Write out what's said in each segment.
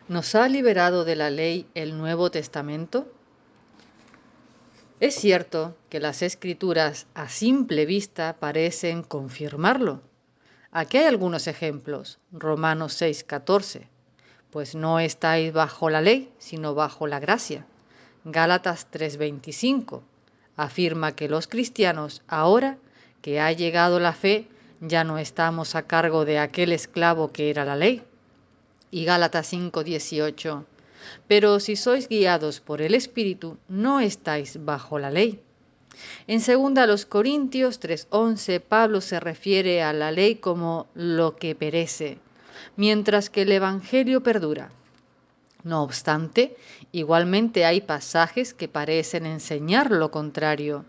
¿Nos ha liberado de la ley el Nuevo Testamento? Es cierto que las Escrituras a simple vista parecen confirmarlo. Aquí hay algunos ejemplos. Romanos 6:14. Pues no estáis bajo la ley, sino bajo la gracia. Gálatas 3:25. Afirma que los cristianos, ahora que ha llegado la fe, ya no estamos a cargo de aquel esclavo que era la ley. Y Gálatas 5:18. Pero si sois guiados por el Espíritu, no estáis bajo la ley. En 2 Corintios 3:11, Pablo se refiere a la ley como lo que perece, mientras que el Evangelio perdura. No obstante, igualmente hay pasajes que parecen enseñar lo contrario.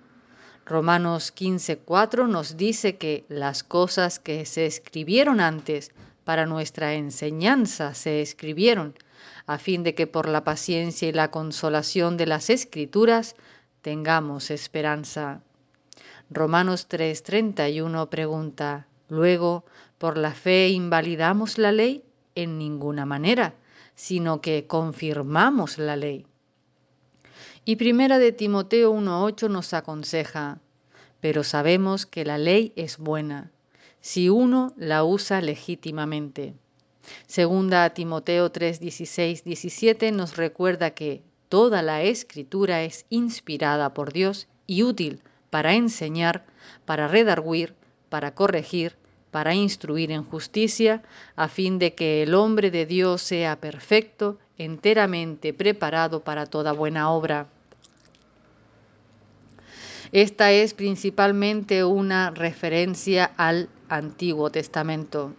Romanos 15:4 nos dice que las cosas que se escribieron antes para nuestra enseñanza se escribieron, a fin de que por la paciencia y la consolación de las Escrituras tengamos esperanza. Romanos 3:31 pregunta, luego, ¿por la fe invalidamos la ley? En ninguna manera, sino que confirmamos la ley. Y Primera de Timoteo 1:8 nos aconseja, pero sabemos que la ley es buena, si uno la usa legítimamente. Segunda a Timoteo 3:16-17 nos recuerda que toda la Escritura es inspirada por Dios y útil para enseñar, para redarguir, para corregir, para instruir en justicia, a fin de que el hombre de Dios sea perfecto, enteramente preparado para toda buena obra. Esta es principalmente una referencia al Antiguo Testamento,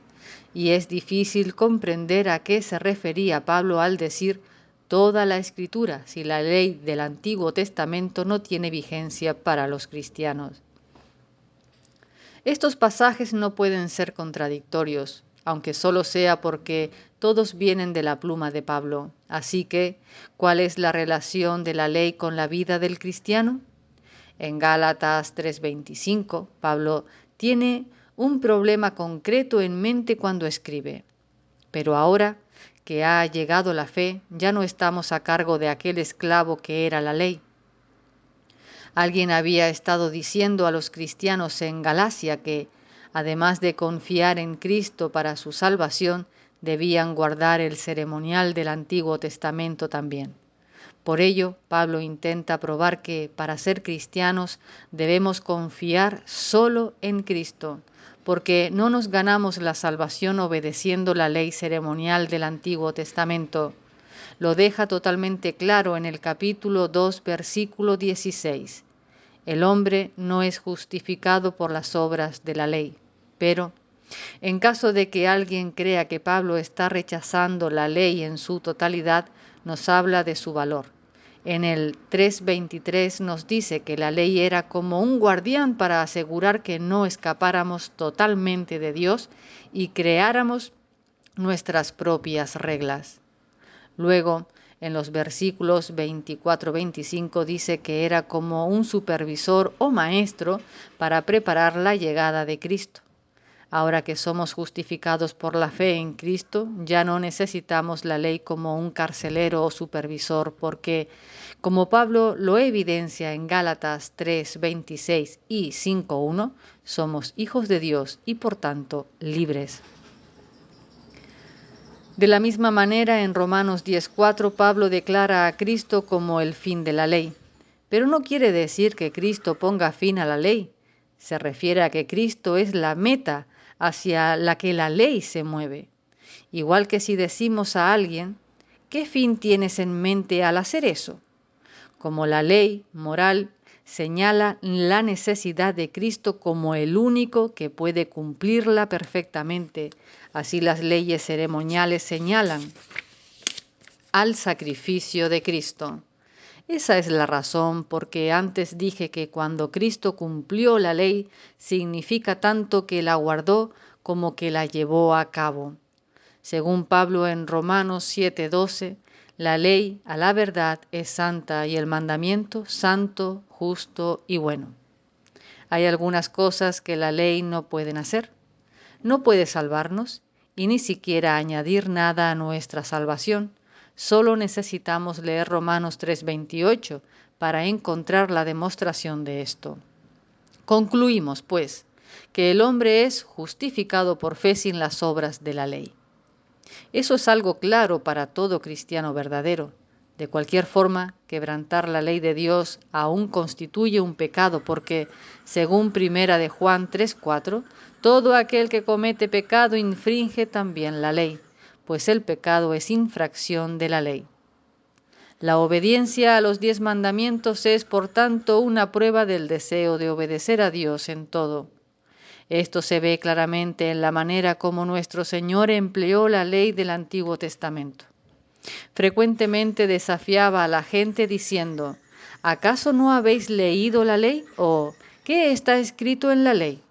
y es difícil comprender a qué se refería Pablo al decir toda la Escritura, si la ley del Antiguo Testamento no tiene vigencia para los cristianos. Estos pasajes no pueden ser contradictorios, aunque solo sea porque todos vienen de la pluma de Pablo. Así que, ¿cuál es la relación de la ley con la vida del cristiano? En Gálatas 3:25, Pablo tiene un problema concreto en mente cuando escribe. Pero ahora que ha llegado la fe, ya no estamos a cargo de aquel esclavo que era la ley. Alguien había estado diciendo a los cristianos en Galacia que, además de confiar en Cristo para su salvación, debían guardar el ceremonial del Antiguo Testamento también. Por ello, Pablo intenta probar que para ser cristianos debemos confiar solo en Cristo, porque no nos ganamos la salvación obedeciendo la ley ceremonial del Antiguo Testamento. Lo deja totalmente claro en el capítulo 2, versículo 16. El hombre no es justificado por las obras de la ley, pero en caso de que alguien crea que Pablo está rechazando la ley en su totalidad, nos habla de su valor. En el 3:23 nos dice que la ley era como un guardián para asegurar que no escapáramos totalmente de Dios y creáramos nuestras propias reglas. Luego, en los versículos 24-25 dice que era como un supervisor o maestro para preparar la llegada de Cristo. Ahora que somos justificados por la fe en Cristo, ya no necesitamos la ley como un carcelero o supervisor, porque, como Pablo lo evidencia en Gálatas 3:26 y 5:1, somos hijos de Dios y por tanto libres. De la misma manera, en Romanos 10:4, Pablo declara a Cristo como el fin de la ley. Pero no quiere decir que Cristo ponga fin a la ley. Se refiere a que Cristo es la meta hacia la que la ley se mueve. Igual que si decimos a alguien, ¿qué fin tienes en mente al hacer eso? Como la ley moral señala la necesidad de Cristo como el único que puede cumplirla perfectamente. Así las leyes ceremoniales señalan al sacrificio de Cristo. Esa es la razón porque antes dije que cuando Cristo cumplió la ley significa tanto que la guardó como que la llevó a cabo. Según Pablo en Romanos 7:12, la ley a la verdad es santa y el mandamiento santo, justo y bueno. Hay algunas cosas que la ley no pueden hacer. No puede salvarnos y ni siquiera añadir nada a nuestra salvación, Solo necesitamos leer Romanos 3:28 para encontrar la demostración de esto. Concluimos, pues, que el hombre es justificado por fe sin las obras de la ley. Eso es algo claro para todo cristiano verdadero. De cualquier forma, quebrantar la ley de Dios aún constituye un pecado porque, según 1 de Juan 3:4, todo aquel que comete pecado infringe también la ley, pues el pecado es infracción de la ley. La obediencia a los 10 mandamientos es, por tanto, una prueba del deseo de obedecer a Dios en todo. Esto se ve claramente en la manera como nuestro Señor empleó la ley del Antiguo Testamento. Frecuentemente desafiaba a la gente diciendo: ¿acaso no habéis leído la ley? ¿O qué está escrito en la ley?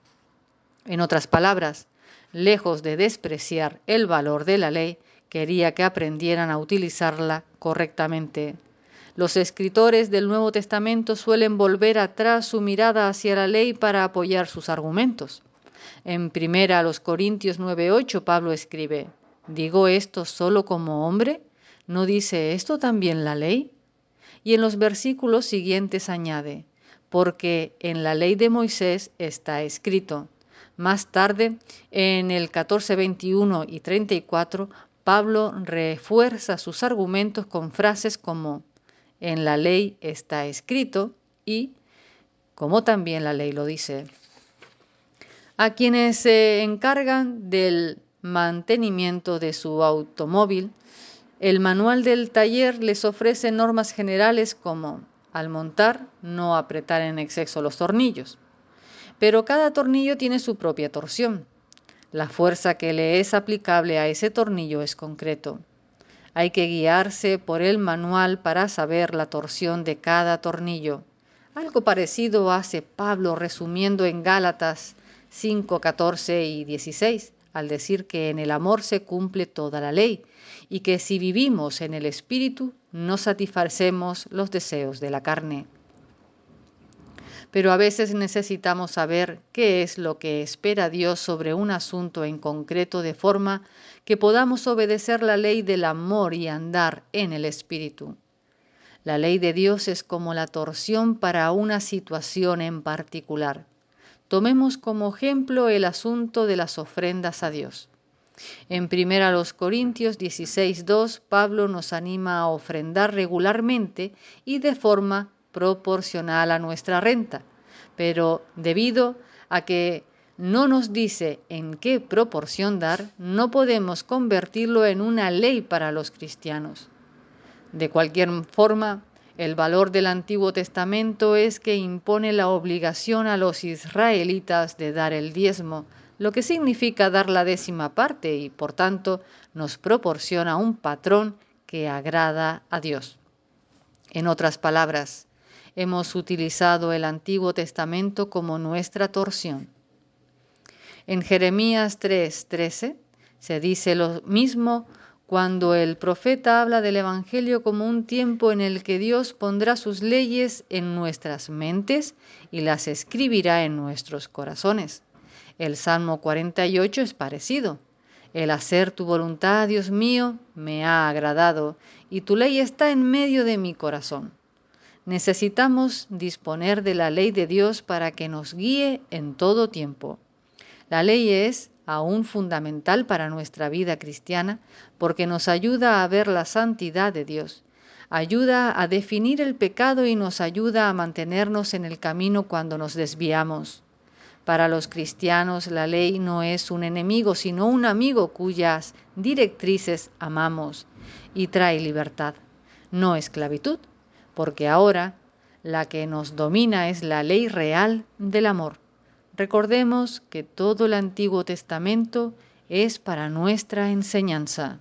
En otras palabras, lejos de despreciar el valor de la ley, quería que aprendieran a utilizarla correctamente. Los escritores del Nuevo Testamento suelen volver atrás su mirada hacia la ley para apoyar sus argumentos. En 1 Corintios 9:8 Pablo escribe: ¿digo esto solo como hombre? ¿No dice esto también la ley? Y en los versículos siguientes añade: porque en la ley de Moisés está escrito. Más tarde, en el 14:21 y 34, Pablo refuerza sus argumentos con frases como: en la ley está escrito y como también la ley lo dice. A quienes se encargan del mantenimiento de su automóvil, el manual del taller les ofrece normas generales como: al montar, no apretar en exceso los tornillos. Pero cada tornillo tiene su propia torsión. La fuerza que le es aplicable a ese tornillo es concreto. Hay que guiarse por el manual para saber la torsión de cada tornillo. Algo parecido hace Pablo resumiendo en Gálatas 5, 14 y 16, al decir que en el amor se cumple toda la ley y que si vivimos en el Espíritu no satisfacemos los deseos de la carne. Pero a veces necesitamos saber qué es lo que espera Dios sobre un asunto en concreto de forma que podamos obedecer la ley del amor y andar en el Espíritu. La ley de Dios es como la torsión para una situación en particular. Tomemos como ejemplo el asunto de las ofrendas a Dios. En 1 Corintios 16:2, Pablo nos anima a ofrendar regularmente y de forma proporcional a nuestra renta, pero debido a que no nos dice en qué proporción dar, no podemos convertirlo en una ley para los cristianos. De cualquier forma, el valor del Antiguo Testamento es que impone la obligación a los israelitas de dar el diezmo, lo que significa dar la 10ª parte y, por tanto, nos proporciona un patrón que agrada a Dios. En otras palabras, hemos utilizado el Antiguo Testamento como nuestra torsión. En Jeremías 3:13 se dice lo mismo cuando el profeta habla del Evangelio como un tiempo en el que Dios pondrá sus leyes en nuestras mentes y las escribirá en nuestros corazones. El Salmo 48 es parecido. El hacer tu voluntad, Dios mío, me ha agradado, y tu ley está en medio de mi corazón. Necesitamos disponer de la ley de Dios para que nos guíe en todo tiempo. La ley es aún fundamental para nuestra vida cristiana porque nos ayuda a ver la santidad de Dios, ayuda a definir el pecado y nos ayuda a mantenernos en el camino cuando nos desviamos. Para los cristianos, la ley no es un enemigo, sino un amigo cuyas directrices amamos y trae libertad, no esclavitud, porque ahora la que nos domina es la ley real del amor. Recordemos que todo el Antiguo Testamento es para nuestra enseñanza.